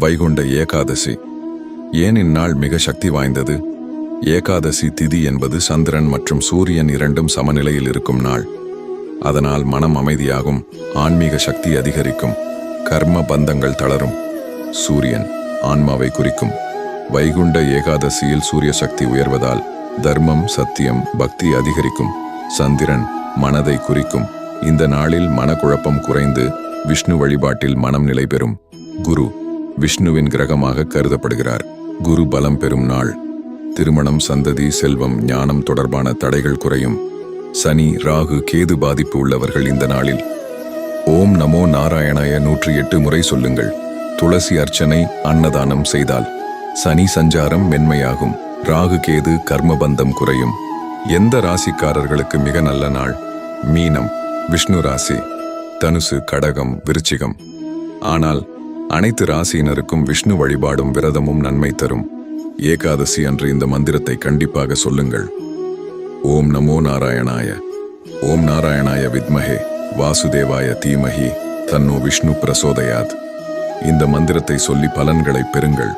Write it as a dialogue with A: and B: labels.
A: வைகுண்ட ஏகாதசி. ஏன் இந்நாள் மிக சக்தி வாய்ந்தது? ஏகாதசி திதி என்பது சந்திரன் மற்றும் சூரியன் இரண்டும் சமநிலையில் இருக்கும் நாள். அதனால் மனம் அமைதியாகும், ஆன்மீக சக்தி அதிகரிக்கும், கர்ம பந்தங்கள் தளரும். சூரியன் ஆன்மாவை குறிக்கும். வைகுண்ட ஏகாதசியில் சூரிய சக்தி உயர்வதால் தர்மம், சத்தியம், பக்தி அதிகரிக்கும். சந்திரன் மனதை குறிக்கும். இந்த நாளில் மனக்குழப்பம் குறைந்து விஷ்ணு வழிபாட்டில் மனம் நிலை பெறும். குரு விஷ்ணுவின் கிரகமாக கருதப்படுகிறார். குரு பலம் பெறும் நாள். திருமணம், சந்ததி, செல்வம், ஞானம் தொடர்பான தடைகள் குறையும். சனி, ராகு, கேது பாதிப்பு உள்ளவர்கள் இந்த நாளில் ஓம் நமோ நாராயணாய 108 முறை சொல்லுங்கள். துளசி அர்ச்சனை, அன்னதானம் செய்தால் சனி சஞ்சாரம் மென்மையாகும். ராகு கேது கர்மபந்தம் குறையும். எந்த ராசிக்காரர்களுக்கு மிக நல்ல நாள்? மீனம், விஷ்ணு ராசி, தனுசு, கடகம், விருச்சிகம். ஆனால் அனைத்து ராசியினருக்கும் விஷ்ணு வழிபாடும் விரதமும் நன்மை தரும். ஏகாதசி அன்று இந்த மந்திரத்தை கண்டிப்பாக சொல்லுங்கள். ஓம் நமோ நாராயணாய. ஓம் நாராயணாய வித்மஹே வாசுதேவாய தீமஹி தன்னோ விஷ்ணு பிரசோதயாத். இந்த மந்திரத்தை சொல்லி பலன்களை பெறுங்கள்.